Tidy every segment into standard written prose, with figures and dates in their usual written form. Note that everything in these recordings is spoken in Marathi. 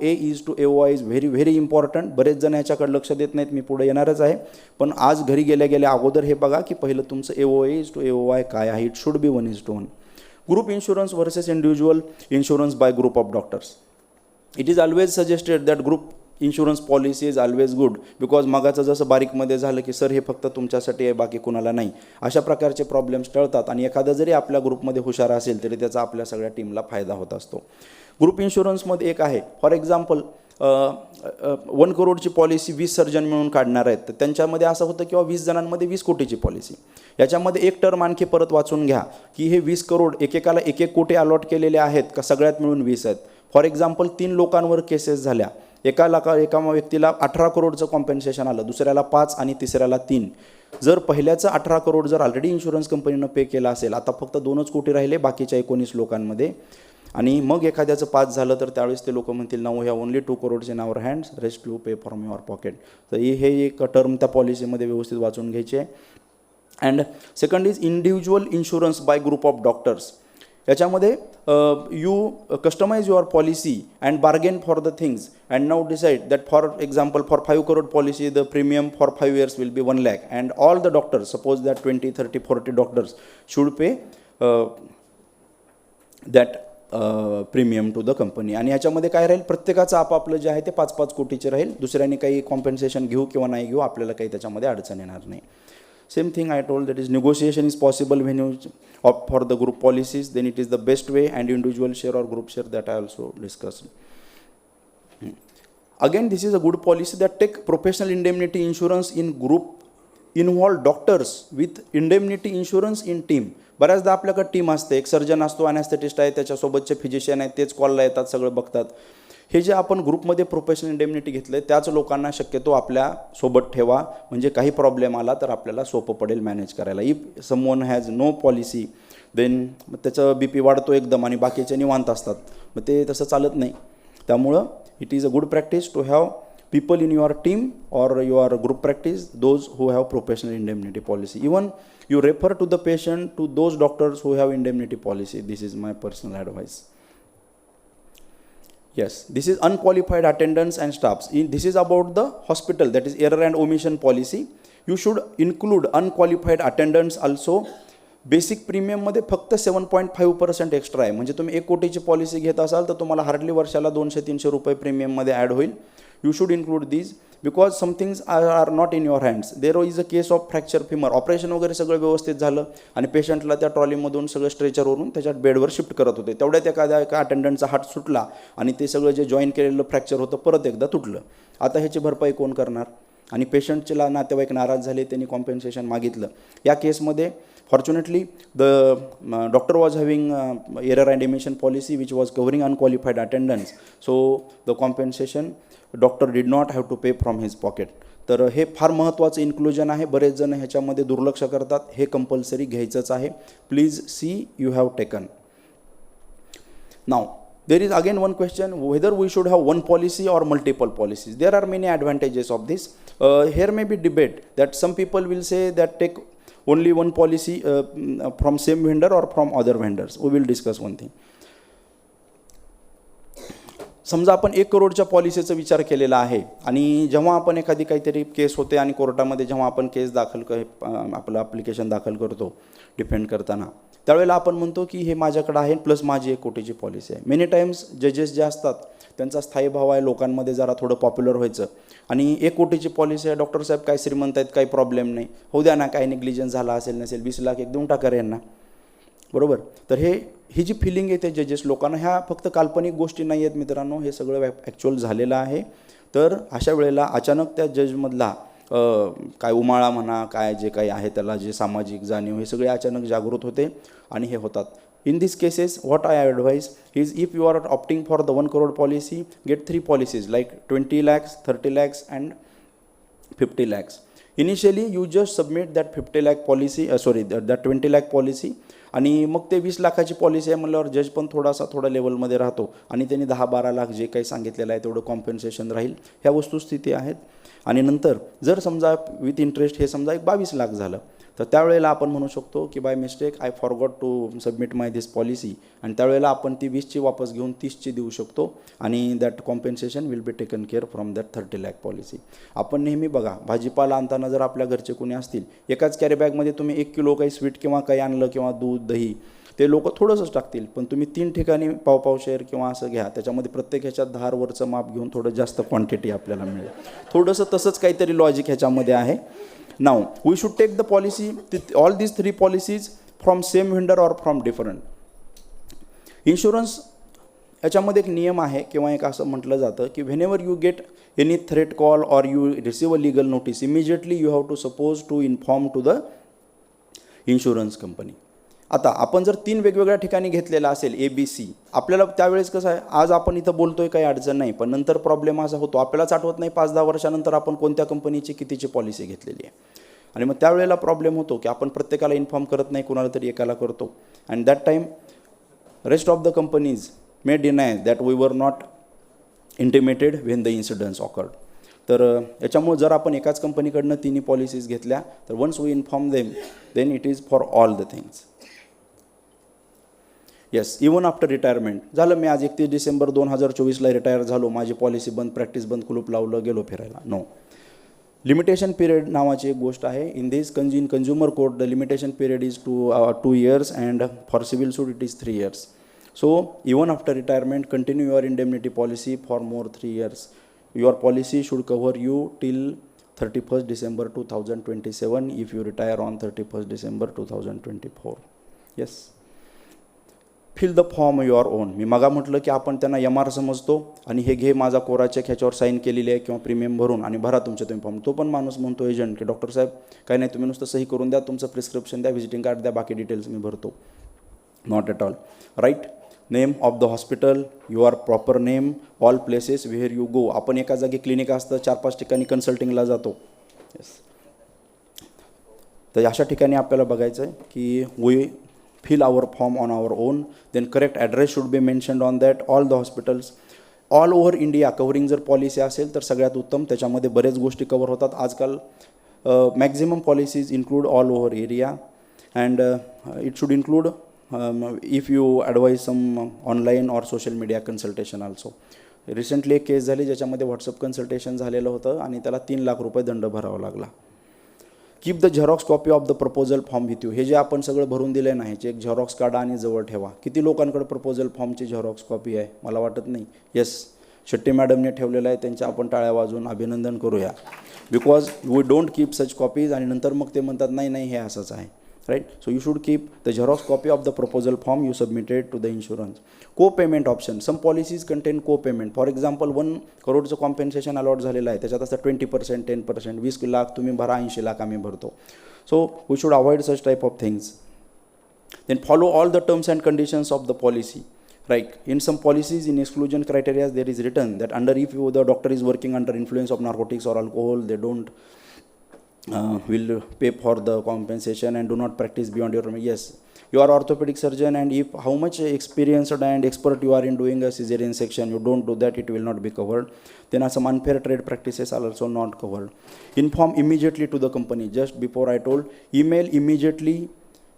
A is to AOI is very very important. बरेच जण ह्याच्याकडे लक्ष देत नाहीत, मी पुढे येणारच आहे. पण आज घरी गेल्या गेल्या अगोदर हे बघा की पहिलं तुमचं AOI इज टू AOI काय आहे. It should be 1:1. Group insurance versus individual insurance by group of doctors. It is always suggested that group insurance policy is always good, because मगाचं जसं बारीकमध्ये झालं की सर हे फक्त तुमच्यासाठी आहे, बाकी कुणाला नाही. अशा प्रकारचे प्रॉब्लेम्स टळतात आणि एखादा जरी आपल्या ग्रुपमध्ये हुशार असेल तरी त्याचा आपल्या सगळ्या टीमला फायदा होत असतो. ग्रुप इन्शुरन्समध्ये एक आहे, फॉर एक्झाम्पल 1 करोडची पॉलिसी 20 सर्जन मिळून काढणार आहेत, तर त्यांच्यामध्ये असं होतं किंवा 20 जणांमध्ये 20 कोटीची पॉलिसी. याच्यामध्ये एक टर्म आणखी परत वाचून घ्या की हे 20 करोड एकेकाला 1-1 कोटी अलॉट केलेले आहेत का सगळ्यात मिळून 20 आहेत. फॉर एक्झाम्पल 3 लोकांवर केसेस झाल्या, एका व्यक्तीला 18 करोडचं कॉम्पेन्सेशन आलं, दुसऱ्याला 5 आणि तिसऱ्याला 3. जर पहिल्याचं 18 करोड जर ऑलरेडी इन्शुरन्स कंपनीनं पे केलं असेल, आता फक्त 2च कोटी राहिले बाकीच्या 19 लोकांमध्ये, आणि मग एखाद्याचं 5 झालं तर त्यावेळेस ते लोक म्हणतील नाऊ ह्या only 2 crores in our hands, rest you pay from your pocket. तर हे एक टर्म त्या पॉलिसीमध्ये व्यवस्थित वाचून घ्यायची आहे. And second is individual insurance by group of doctors. याच्यामध्ये you customise your policy and bargain for the things and now decide that for example for 5 crore policy the premium for 5 years will be 1 lakh and all the doctors suppose that 20, 30, 40 doctors should pay that premium to the company. आणि याच्यामध्ये काय राहील, प्रत्येकाचं आपापलं जे आहे ते 5-5 कोटीचे राहील. दुसऱ्यांनी काही कॉम्पेन्सेशन घेऊ किंवा नाही घेऊ, आपल्याला काही त्याच्यामध्ये अडचण येणार नाही. Same thing I told, that is negotiation is possible when you opt for the group policies, then it is the best way, and individual share or group share that I also discussed. Again, this is a good policy that take professional indemnity insurance in group, involve doctors with indemnity insurance in team. बऱ्याचदा आपल्याकडे टीम असते, एक सर्जन असतो, अॅनेस्थेटिस्ट आहे, त्याच्यासोबतचे फिजिशियन आहेत, तेच कॉलला येतात, सगळं बघतात. हे जे आपण ग्रुपमध्ये प्रोफेशनल इंडेमनिटी घेतलं आहे त्याच लोकांना शक्यतो आपल्या सोबत ठेवा, म्हणजे काही प्रॉब्लेम आला तर आपल्याला सोपं पडेल मॅनेज करायला. If someone has no policy then त्याचं BP वाढतो एकदम आणि बाकीचे निवांत असतात, मग ते तसं चालत नाही. त्यामुळं it is a good practice to have people in your team or your group practice, those who have professional indemnity policy. Even you refer to the patient to those doctors who have indemnity policy. This is my personal advice. Yes, this is unqualified attendants and staffs. This is about the hospital, that is error and omission policy. You should include unqualified attendants also. Basic प्रीमियममध्ये फक्त 7.5% एक्स्ट्रा आहे, म्हणजे तुम्ही 1 कोटीची पॉलिसी घेत असाल तर तुम्हाला हार्डली वर्षाला 200-300 रुपये प्रीमियममध्ये ॲड होईल. You should include these because some things are not in your hands. There is a case of fracture femur, operation वगैरे सगळं व्यवस्थित झालं आणि पेशंटला त्या ट्रॉलीमधून सगळं स्ट्रेचरवरून त्याच्यात बेडवर शिफ्ट करत होते, तेवढ्यात एका अटेंडंटचा हात सुटला आणि ते सगळं जे जॉईन केलेलं फ्रॅक्चर होतं परत एकदा तुटलं. आता ह्याची भरपाई कोण करणार? आणि पेशंटचे नातेवाईक नाराज झाले, त्यांनी कॉम्पेन्सेशन मागितलं. या केसमध्ये fortunately the doctor was having error and omission policy which was covering unqualified attendants, so the compensation doctor did not have to pay from his pocket. तर हे फार महत्त्वाचं इन्क्लुजन आहे, बरेच जण ह्याच्यामध्ये दुर्लक्ष करतात, हे कंपल्सरी घ्यायचंच आहे. Please see you have taken. Now there is again one question whether we should have one policy or multiple policies. There are many advantages of this. Here may be debate that some people will say that take only one policy from same vendor or from other vendors. We will discuss one thing. समजा आपण 1 करोडच्या पॉलिसीचा विचार केलेला आहे आणि जेव्हा आपण एखादी काहीतरी केस होते आणि कोर्टामध्ये जेव्हा आपण केस आपलं ॲप्लिकेशन दाखल करतो डिफेंड करताना, त्यावेळेला आपण म्हणतो की हे माझ्याकडे आहे प्लस माझी 1 कोटीची पॉलिसी आहे. मेनी टाईम्स जजेस जे असतात त्यांचा स्थायी भाव आहे लोकांमध्ये जरा थोडं पॉप्युलर व्हायचं, आणि 1 कोटीची पॉलिसी आहे, डॉक्टर साहेब काय श्रीमंत आहेत, काही प्रॉब्लेम नाही, होऊ द्या ना, काही निग्लिजन्स झाला असेल नसेल, 20 लाख एक देऊन टाका रे यांना, बरोबर. तर ही जी फिलिंग येते जजेस लोकांना, ह्या फक्त काल्पनिक गोष्टी नाही आहेत मित्रांनो, हे सगळं ॲक्च्युअल झालेलं आहे. तर अशा वेळेला अचानक त्या जजमधला काय उमाळा म्हणा, काय जे काही आहे त्याला जे सामाजिक जाणीव, हे सगळे अचानक जागृत होते आणि हे होतात. In these cases, what I advise is if you are opting for the 1 crore policy, get 3 policies like 20 lakhs, 30 lakhs and 50 lakhs. Initially, you just submit that 50 lakh policy, that 20 lakh policy, आणि मग ते 20 लाखाची पॉलिसी आहे म्हणल्यावर जज पण थोडा लेवलमध्ये राहतो आणि त्यांनी 10-12 लाख जे काही सांगितलेलं आहे तेवढं कॉम्पेन्सेशन राहील. ह्या वस्तुस्थिती आहेत. आणि नंतर जर समजा विथ इंटरेस्ट हे समजा एक 22 लाख झालं, तर त्यावेळेला आपण म्हणू शकतो की by mistake I forgot to submit my this policy, आणि त्यावेळेला आपण ती 20ची वापस घेऊन 30ची देऊ शकतो, आणि that compensation will be taken care from that 30 lakh policy. आपण नेहमी बघा, भाजीपाला आणताना जर आपल्या घरचे कोणी असतील, एकाच कॅरी बॅगमध्ये तुम्ही 1 किलो काही स्वीट किंवा काही आणलं किंवा दूध दही, ते लोक थोडंसंच टाकतील, पण तुम्ही 3 ठिकाणी पाव शेअर किंवा असं घ्या, त्याच्यामध्ये प्रत्येक ह्याच्यात 10 वरचं माप घेऊन थोडं जास्त क्वांटिटी आपल्याला मिळेल. थोडंसं तसंच काहीतरी लॉजिक ह्याच्यामध्ये आहे. Now we should take the policy, all these 3 policies from same vendor or from different. Insurance याच्यामध्ये एक नियम आहे किंवा एक असं म्हटलं जातं की whenever you get any threat call or you receive a legal notice, immediately you have to suppose to inform to the insurance company. आता आपण जर 3 वेगवेगळ्या ठिकाणी घेतलेला असेल ABC, आपल्याला त्यावेळेस कसं आहे, आज आपण इथं बोलतोय काही अडचण नाही, पण नंतर प्रॉब्लेम असा होतो, आपल्यालाच आठवत नाही 5-10 वर्षानंतर आपण कोणत्या कंपनीची कितीची पॉलिसी घेतलेली आहे. आणि मग त्यावेळेला प्रॉब्लेम होतो की आपण प्रत्येकाला इन्फॉर्म करत नाही, कुणाला तरी एकाला करतो, and that time rest of the companies may deny that we were not intimated when the incidence occurred. तर याच्यामुळे जर आपण एकाच कंपनीकडनं 3 पॉलिसीज घेतल्या तर once we inform them then it is for all the things. Yes, even after retirement झालं, मी आज 31 डिसेंबर 2024ला रिटायर झालो, माझी पॉलिसी बंद, प्रॅक्टिस बंद, कुलूप लावलं, गेलो फिरायला. नो, लिमिटेशन पिरियड नावाची एक गोष्ट आहे. In this consumer court the limitation period is 2 years and for civil suit it is 3 years. So even after retirement, continue your indemnity policy for more 3 years. Your policy should cover you till 31st December 2027 if you retire on 31st December 2024. Yes. Fill the form your own. मी मागा म्हटलं की आपण त्यांना MR समजतो आणि हे घे माझा कोरा चेक, ह्याच्यावर साईन केलेली आहे किंवा प्रीमियम भरून आणि भरा तुमचे तुम्ही फॉर्म. तो पण माणूस म्हणतो एजंट की डॉक्टर साहेब काय नाही, तुम्ही नुसतं सही करून द्या, तुमचं प्रिस्क्रिप्शन द्या, व्हिजिटिंग कार्ड द्या, बाकी डिटेल्स मी भरतो. Not at all. Right, name of the hospital, your proper name, all places where you go. आपण एका जागी क्लिनिक असतं, 4-5 ठिकाणी कन्सल्टिंगला जातो. येस, तर अशा ठिकाणी आपल्याला बघायचं आहे की we fill our form on our own, then correct address should be mentioned on that. All the hospitals all over India covering जर पॉलिसी असेल तर सगळ्यात उत्तम, त्याच्यामध्ये बरेच गोष्टी कवर होतात. आजकाल maximum policies include all over area and it should include if you advise some online or social media consultation also. Recently एक केस झाली ज्याच्यामध्ये व्हॉट्सअप कन्सल्टेशन झालेलं होतं आणि त्याला 3 लाख रुपये दंड भरावा लागला. Keep the Xerox copy of the proposal form with you. हे जे आपण सगळं भरून दिले नाही, ह्याचे एक झेरॉक्स काढा आणि जवळ ठेवा. किती लोकांकडे प्रपोजल फॉर्मची झेरॉक्स कॉपी आहे? मला वाटत नाही. येस, शेट्टी मॅडमने ठेवलेलं आहे, त्यांच्या आपण टाळ्या वाजवून अभिनंदन करूया. Because we don't keep such copies, आणि नंतर मग ते म्हणतात नाही नाही हे असंच आहे. right? So you should keep the Xerox copy of the proposal form you submitted to the insurance. Co-payment option. Some policies contain co-payment. For example, 1 करोडचं कॉम्पेन्सेशन अलॉट झालेलं आहे, त्याच्यात असतं 20%, 10%, 20 लाख तुम्ही भरा, 80 लाख आम्ही भरतो. So we should avoid such type of things. Then follow all the terms and conditions of the policy. Right? In some policies, in exclusion criteria, there is written that under if the doctor is working under influence of narcotics or alcohol, they don't will pay for the compensation and do not practice beyond your. Yes, you are orthopedic surgeon and if how much experienced and expert you are in doing a cesarean section, you don't do that, it will not be covered. Then some unfair trade practices are also not covered. Inform immediately to the company. Just before I told, email immediately.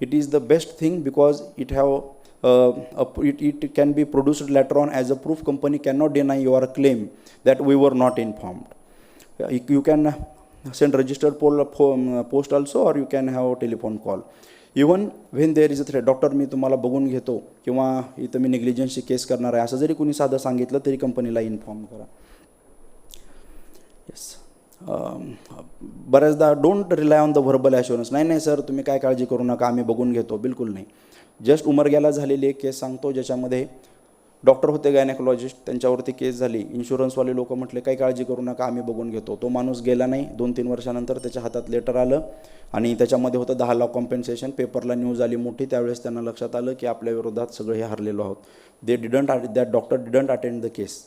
It is the best thing because it have it can be produced later on as a proof. Company cannot deny your claim that we were not informed. You can send registered post also, or you can have a telephone call. Even when there is a threat, doctor मी तुम्हाला बघून घेतो किंवा इथं मी नेग्लिजन्सची केस करणार आहे असं जरी कोणी साधं सांगितलं तरी कंपनीला इन्फॉर्म करा. येस, बऱ्याचदा don't rely on the verbal assurance. नाही नाही सर तुम्ही काय काळजी करू नका, आम्ही बघून घेतो. बिलकुल नाही. जस्ट उमरग्याला झालेली एक केस सांगतो ज्याच्यामध्ये डॉक्टर होते गायनेकोलॉजिस्ट, त्यांच्यावरती केस झाली. इन्शुरन्सवाले लोक म्हटले काही काळजी करू नका, आम्ही बघून घेतो. तो माणूस गेला नाही. 2-3 वर्षानंतर त्याच्या हातात लेटर आलं आणि त्याच्यामध्ये होतं 10 लाख कॉम्पेन्सेशन. पेपरला न्यूज आली मोठी. त्यावेळेस त्यांना लक्षात आलं की आपल्या विरोधात सगळे हे हरलेलो आहोत. That doctor didn't attend the case.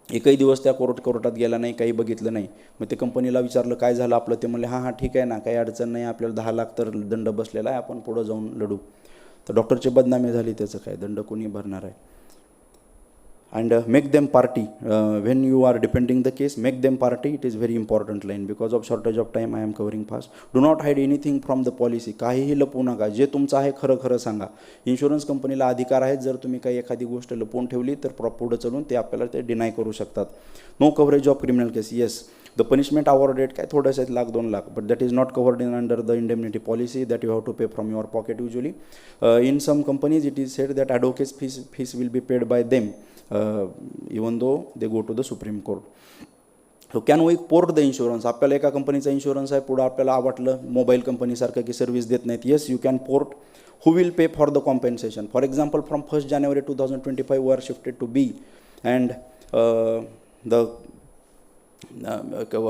एकही दिवस त्या कोर्टात गेला नाही, काही बघितलं नाही. मग ते कंपनीला विचारलं काय झालं आपलं, ते म्हणले हां ठीक आहे ना, काही अडचण नाही, आपल्याला 10 लाख तर दंड बसलेला आहे, आपण पुढं जाऊन लढू. तर डॉक्टरची बदनामी झाली, त्याचं काय, दंड कोणी भरणार आहे. and make them party when you are defending the case. Make them party. It is very important line. Because of shortage of time I am covering fast. Do not hide anything from the policy. काहीही लपवू नका. जे तुमचं आहे खरं खरं सांगा. इन्शुरन्स कंपनीला अधिकार आहेत, जर तुम्ही काही एखादी गोष्ट लपवून ठेवली तर पुढे चलून ते आपल्याला ते डिनाय करू शकतात. No coverage of criminal case. Yes, the punishment awarded काय थोडंसं आहेत, lakh 2 lakh, but that is not covered in under the indemnity policy that you have to pay from your pocket usually. In some companies it is said that advocates fees will be paid by them even though they go to the Supreme Court. So can we port the insurance? आपल्याला एका कंपनीचा इन्शुरन्स आहे, पुढं आपल्याला आवडलं मोबाईल कंपनीसारखं की सर्व्हिस देत नाहीत. Yes, you can port. Who will pay for the compensation? For example, from 1st January 2025 we are shifted to B, and the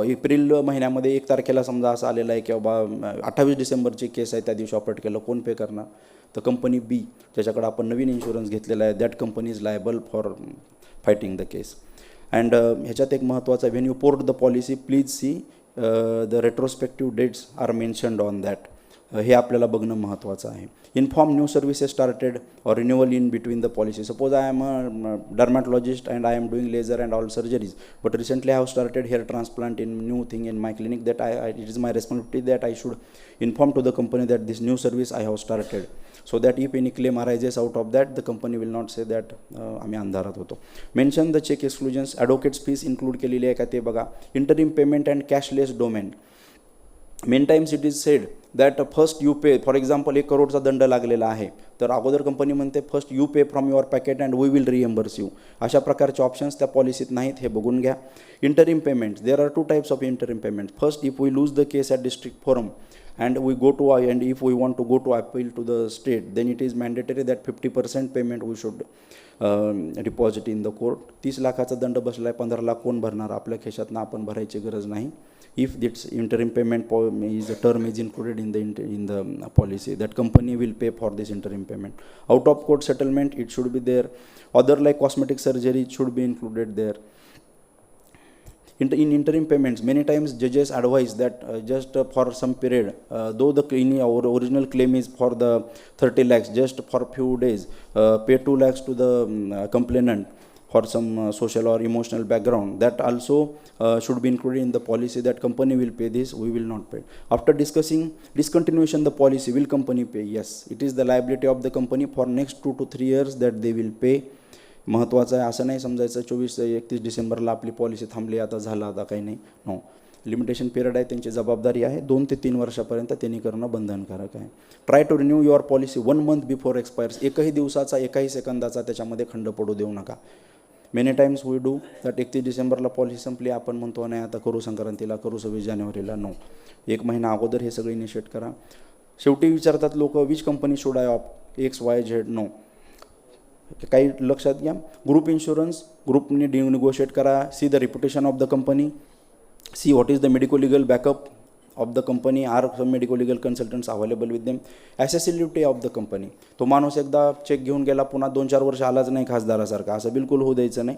April महिन्यामध्ये 1 तारखेला समजा असं आलेलं आहे की बाबा 28 डिसेंबरची केस आहे, त्या दिवशी ऑपरेट केलं, कोण पे करणार? तर कंपनी बी, ज्याच्याकडे आपण नवीन इन्शुरन्स घेतलेला आहे, that company is liable for fighting the case. And ह्याच्यात एक महत्त्वाचा, when you port the policy please see the retrospective dates are mentioned on that. हे आपल्याला बघणं महत्त्वाचं आहे. Inform new services started or renewal in between the policy. Suppose I am a dermatologist and I am doing laser and all surgeries, but recently I have started hair transplant in new thing in my clinic, that it is my responsibility that I should inform to the company that this new service I have started, so that if any claim arises out of that the company will not say that आम्ही अंधारात होतो. Mention the check exclusions. Advocates fees include केलेली आहे का ते बघा. Interim payment and cashless domain. Many times it is said that first you pay. For example 1 करोडचा दंड लागलेला आहे, तर अगोदर कंपनी म्हणते first you pay from your packet and we will reimburse you. अशा प्रकारचे ऑप्शन्स त्या पॉलिसीत नाहीत, हे बघून घ्या. Interim payment. There are 2 types of interim payment. First, if we lose the case at district forum and we go to and if we want to go to appeal to the state, then it is mandatory that 50% payment we should deposit in the court. 30 लाखाचा दंड बसलाय, 15 लाख कोण भरणार? आपल्या खिशातनं आपण भरायची गरज नाही. If this interim payment is a term is included in the policy, that company will pay for this interim payment. Out of court settlement, it should be there. Other like cosmetic surgery, it should be included there. In interim payments, many times judges advise that just for some period, though the original claim is for the 30 lakhs, just for few days, pay 2 lakhs to the complainant for some social or emotional background. That also should be included in the policy, that company will pay this, we will not pay. After discussing discontinuation the policy, will company pay? Yes, it is the liability of the company for next 2 to 3 years that they will pay. महत्त्वाचं आहे. असं नाही समजायचं 31 डिसेंबरला आपली पॉलिसी थांबली, आता झालं, आता काही नाही. नो, लिमिटेशन पिरियड आहे, त्यांची जबाबदारी आहे. 2 ते 3 वर्षापर्यंत त्यांनी करणं बंधनकारक आहे. Try to renew your policy 1 month before expires. एकही दिवसाचा, एकही सेकंदाचा त्याच्यामध्ये खंड पडू देऊ नका. Many times we do that 31 डिसेंबरला पॉलिसी संपली, आपण म्हणतो नाही आता करू संक्रांतीला, करू 26 जानेवारीला. नो, 1 महिना अगोदर हे सगळं इनिशिएट करा. शेवटी विचारतात लोक, which company should I of XYZ. No, काही लक्षात घ्या. ग्रुप इन्शुरन्स ग्रुपने निगोशिएट करा. See the reputation of the company. See what is the medico legal backup of the company. Are some medico legal consultants available with them. Accessibility of the company. तो माणूस एकदा चेक घेऊन गेला, पुन्हा 2-4 वर्ष आलाच नाही खासदारासारखा, असं बिलकुल होऊ द्यायचं नाही.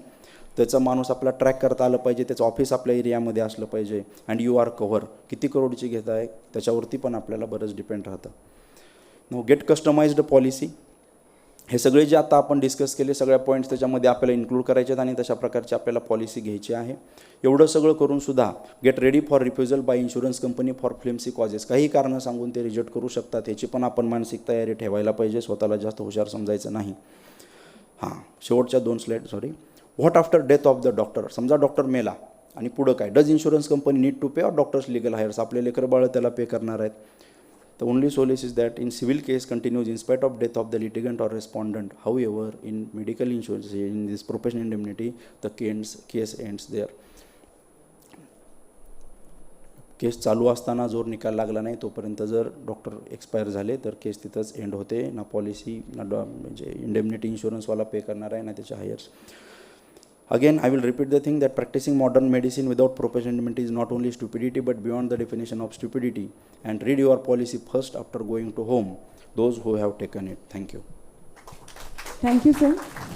त्याचा माणूस आपला ट्रॅक करता आलं पाहिजे, त्याचं ऑफिस आपल्या एरियामध्ये असलं पाहिजे. And you are cover. किती करोडची घेत आहे त्याच्यावरती पण आपल्याला बरंच डिपेंड राहतं. No, get customized policy. हे सगळे जे आता आपण डिस्कस केले सगळ्या पॉईंट्स त्याच्यामध्ये आपल्याला इन्क्लूड करायचे आहेत आणि तशा प्रकारची आपल्याला पॉलिसी घ्यायची आहे. एवढं सगळं करूनसुद्धा get ready for refusal by insurance company for flimsy causes. काही कारणं सांगून ते रिजेक्ट करू शकतात, ह्याची पण आपण मानसिक तयारी ठेवायला पाहिजे. स्वतःला जास्त हुशार समजायचं नाही. हां, शेवटच्या 2 slide. Sorry. What after death of the doctor. समजा डॉक्टर मेला आणि पुढं काय? Does insurance company need to pay or doctors legal heirs. आपले लेकरं बाळं त्याला पे करणार आहेत. The only solace is that in civil case continues in spite of death of the litigant or respondent. However, in medical insurance, in this professional indemnity, the case ends there. केस चालू असताना जोर निकाल लागला नाही तोपर्यंत जर डॉक्टर एक्सपायर झाले तर केस तिथंच एंड होते. ना पॉलिसी ना म्हणजे इंडेमनिटी इन्शुरन्सवाला पे करणार आहे ना त्याचे heirs. Again, I will repeat the thing that practicing modern medicine without professional indemnity is not only stupidity but beyond the definition of stupidity. And read your policy first after going to home. Those who have taken it. Thank you. Thank you, sir.